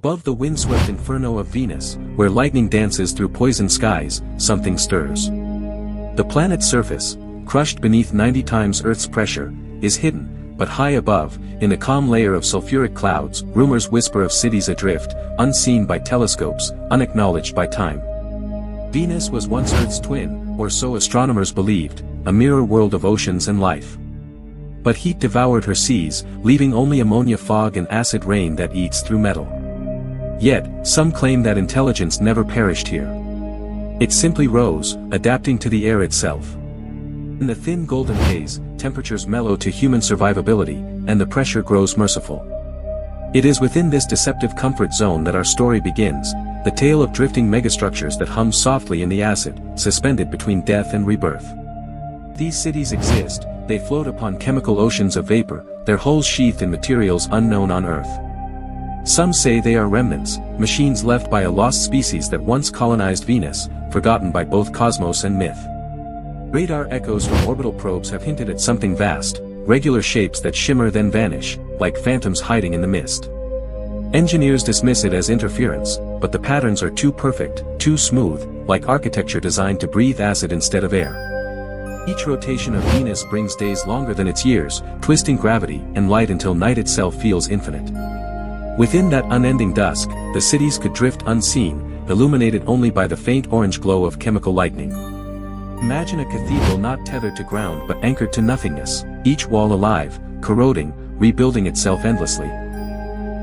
Above the windswept inferno of Venus, where lightning dances through poisoned skies, something stirs. The planet's surface, crushed beneath 90 times Earth's pressure, is hidden, but high above, in a calm layer of sulfuric clouds, rumors whisper of cities adrift, unseen by telescopes, unacknowledged by time. Venus was once Earth's twin, or so astronomers believed, a mirror world of oceans and life. But heat devoured her seas, leaving only ammonia fog and acid rain that eats through metal. Yet, some claim that intelligence never perished here. It simply rose, adapting to the air itself. In the thin golden haze, temperatures mellow to human survivability, and the pressure grows merciful. It is within this deceptive comfort zone that our story begins, the tale of drifting megastructures that hum softly in the acid, suspended between death and rebirth. These cities exist, they float upon chemical oceans of vapor, their hulls sheathed in materials unknown on Earth. Some say they are remnants, machines left by a lost species that once colonized Venus, forgotten by both cosmos and myth. Radar echoes from orbital probes have hinted at something vast, regular shapes that shimmer then vanish, like phantoms hiding in the mist. Engineers dismiss it as interference, but the patterns are too perfect, too smooth, like architecture designed to breathe acid instead of air. Each rotation of Venus brings days longer than its years, twisting gravity and light until night itself feels infinite. Within that unending dusk, the cities could drift unseen, illuminated only by the faint orange glow of chemical lightning. Imagine a cathedral not tethered to ground but anchored to nothingness, each wall alive, corroding, rebuilding itself endlessly.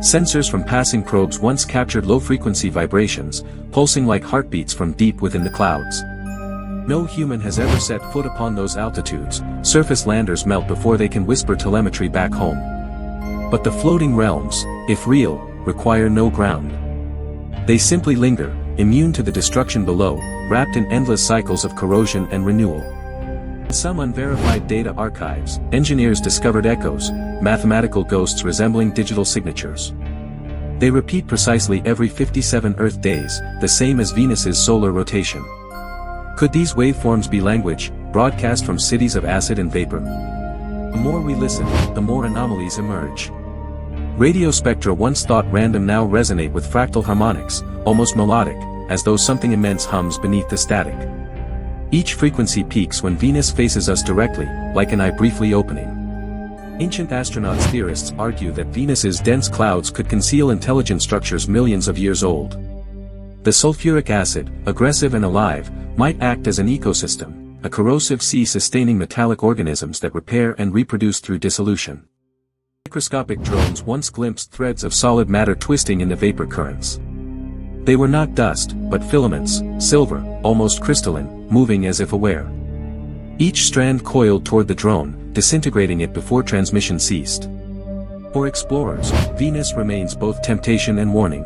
Sensors from passing probes once captured low-frequency vibrations, pulsing like heartbeats from deep within the clouds. No human has ever set foot upon those altitudes, surface landers melt before they can whisper telemetry back home. But the floating realms, if real, require no ground. They simply linger, immune to the destruction below, wrapped in endless cycles of corrosion and renewal. In some unverified data archives, engineers discovered echoes, mathematical ghosts resembling digital signatures. They repeat precisely every 57 Earth days, the same as Venus's solar rotation. Could these waveforms be language, broadcast from cities of acid and vapor? The more we listen, the more anomalies emerge. Radio spectra once thought random now resonate with fractal harmonics, almost melodic, as though something immense hums beneath the static. Each frequency peaks when Venus faces us directly, like an eye briefly opening. Ancient astronauts theorists argue that Venus's dense clouds could conceal intelligent structures millions of years old. The sulfuric acid, aggressive and alive, might act as an ecosystem, a corrosive sea sustaining metallic organisms that repair and reproduce through dissolution. Microscopic drones once glimpsed threads of solid matter twisting in the vapor currents. They were not dust, but filaments, silver, almost crystalline, moving as if aware. Each strand coiled toward the drone, disintegrating it before transmission ceased. For explorers, Venus remains both temptation and warning.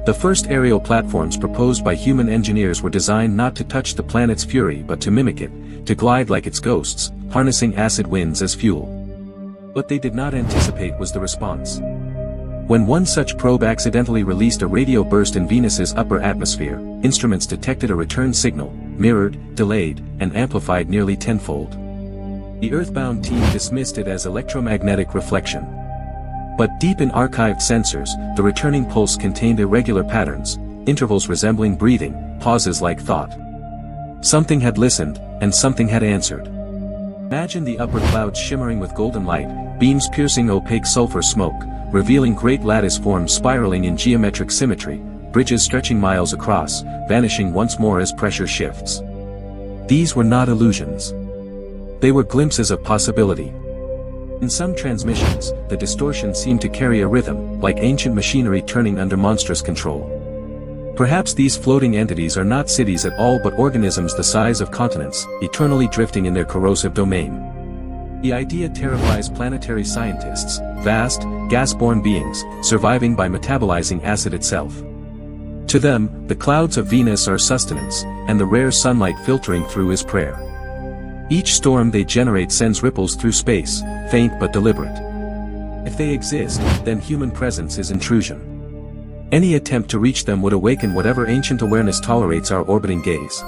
The first aerial platforms proposed by human engineers were designed not to touch the planet's fury but to mimic it, to glide like its ghosts, harnessing acid winds as fuel. What they did not anticipate was the response. When one such probe accidentally released a radio burst in Venus's upper atmosphere, instruments detected a return signal, mirrored, delayed, and amplified nearly tenfold. The Earthbound team dismissed it as electromagnetic reflection. But deep in archived sensors, the returning pulse contained irregular patterns, intervals resembling breathing, pauses like thought. Something had listened, and something had answered. Imagine the upper clouds shimmering with golden light, beams piercing opaque sulfur smoke, revealing great lattice forms spiraling in geometric symmetry, bridges stretching miles across, vanishing once more as pressure shifts. These were not illusions. They were glimpses of possibility. In some transmissions, the distortion seemed to carry a rhythm, like ancient machinery turning under monstrous control. Perhaps these floating entities are not cities at all but organisms the size of continents, eternally drifting in their corrosive domain. The idea terrifies planetary scientists, vast, gas-borne beings, surviving by metabolizing acid itself. To them, the clouds of Venus are sustenance, and the rare sunlight filtering through is prayer. Each storm they generate sends ripples through space, faint but deliberate. If they exist, then human presence is intrusion. Any attempt to reach them would awaken whatever ancient awareness tolerates our orbiting gaze.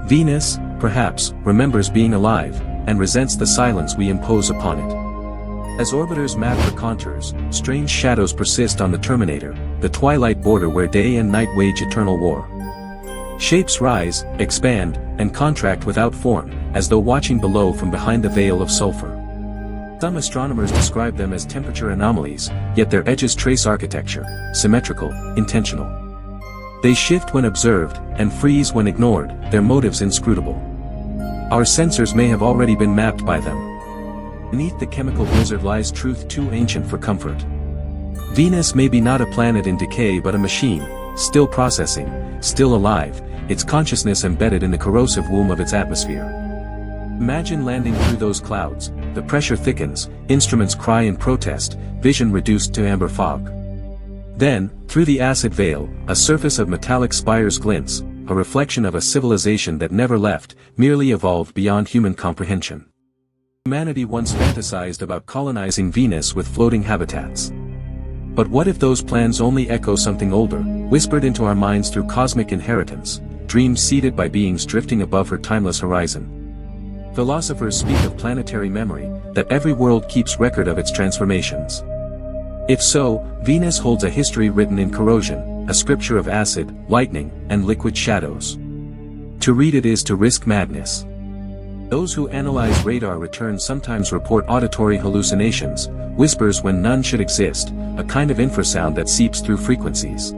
Venus, perhaps, remembers being alive, and resents the silence we impose upon it. As orbiters map the contours, strange shadows persist on the terminator, the twilight border where day and night wage eternal war. Shapes rise, expand, and contract without form, as though watching below from behind the veil of sulfur. Some astronomers describe them as temperature anomalies, yet their edges trace architecture, symmetrical, intentional. They shift when observed, and freeze when ignored, their motives inscrutable. Our sensors may have already been mapped by them. Beneath the chemical blizzard lies truth too ancient for comfort. Venus may be not a planet in decay but a machine, still processing, still alive, its consciousness embedded in the corrosive womb of its atmosphere. Imagine landing through those clouds, the pressure thickens, instruments cry in protest, vision reduced to amber fog. Then, through the acid veil, a surface of metallic spires glints, a reflection of a civilization that never left, merely evolved beyond human comprehension. Humanity once fantasized about colonizing Venus with floating habitats. But what if those plans only echo something older, whispered into our minds through cosmic inheritance, dreams seeded by beings drifting above her timeless horizon? Philosophers speak of planetary memory, that every world keeps record of its transformations. If so, Venus holds a history written in corrosion, a scripture of acid, lightning, and liquid shadows. To read it is to risk madness. Those who analyze radar returns sometimes report auditory hallucinations, whispers when none should exist, a kind of infrasound that seeps through frequencies.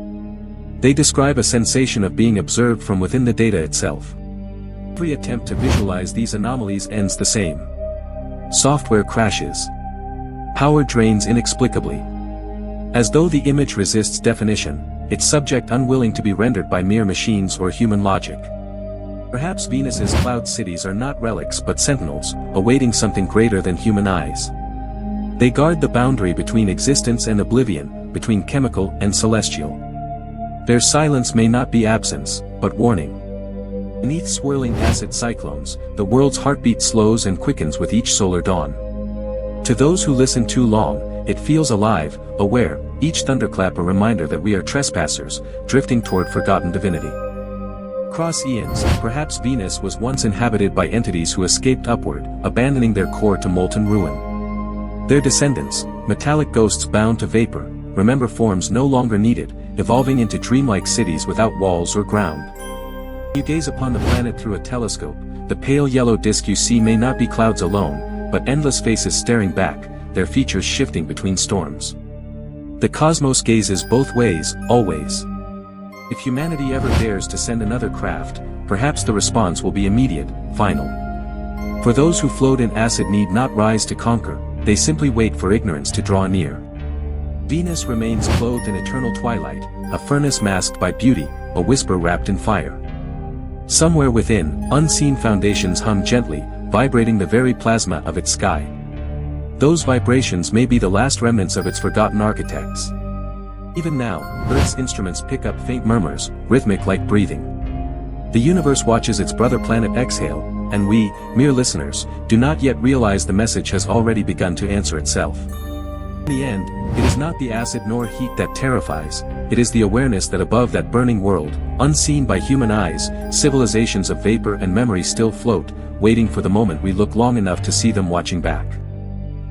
They describe a sensation of being observed from within the data itself. Every attempt to visualize these anomalies ends the same. Software crashes. Power drains inexplicably. As though the image resists definition, its subject unwilling to be rendered by mere machines or human logic. Perhaps Venus's cloud cities are not relics but sentinels, awaiting something greater than human eyes. They guard the boundary between existence and oblivion, between chemical and celestial. Their silence may not be absence, but warning. Beneath swirling acid cyclones, the world's heartbeat slows and quickens with each solar dawn. To those who listen too long, it feels alive, aware, each thunderclap a reminder that we are trespassers, drifting toward forgotten divinity. Across eons, perhaps Venus was once inhabited by entities who escaped upward, abandoning their core to molten ruin. Their descendants, metallic ghosts bound to vapor, remember forms no longer needed, evolving into dreamlike cities without walls or ground. You gaze upon the planet through a telescope, the pale yellow disk you see may not be clouds alone, but endless faces staring back, their features shifting between storms. The cosmos gazes both ways, always. If humanity ever dares to send another craft, perhaps the response will be immediate, final. For those who float in acid need not rise to conquer, they simply wait for ignorance to draw near. Venus remains clothed in eternal twilight, a furnace masked by beauty, a whisper wrapped in fire. Somewhere within, unseen foundations hum gently, vibrating the very plasma of its sky. Those vibrations may be the last remnants of its forgotten architects. Even now, Earth's instruments pick up faint murmurs, rhythmic like breathing. The universe watches its brother planet exhale, and we, mere listeners, do not yet realize the message has already begun to answer itself. In the end, it is not the acid nor heat that terrifies, it is the awareness that above that burning world, unseen by human eyes, civilizations of vapor and memory still float, waiting for the moment we look long enough to see them watching back.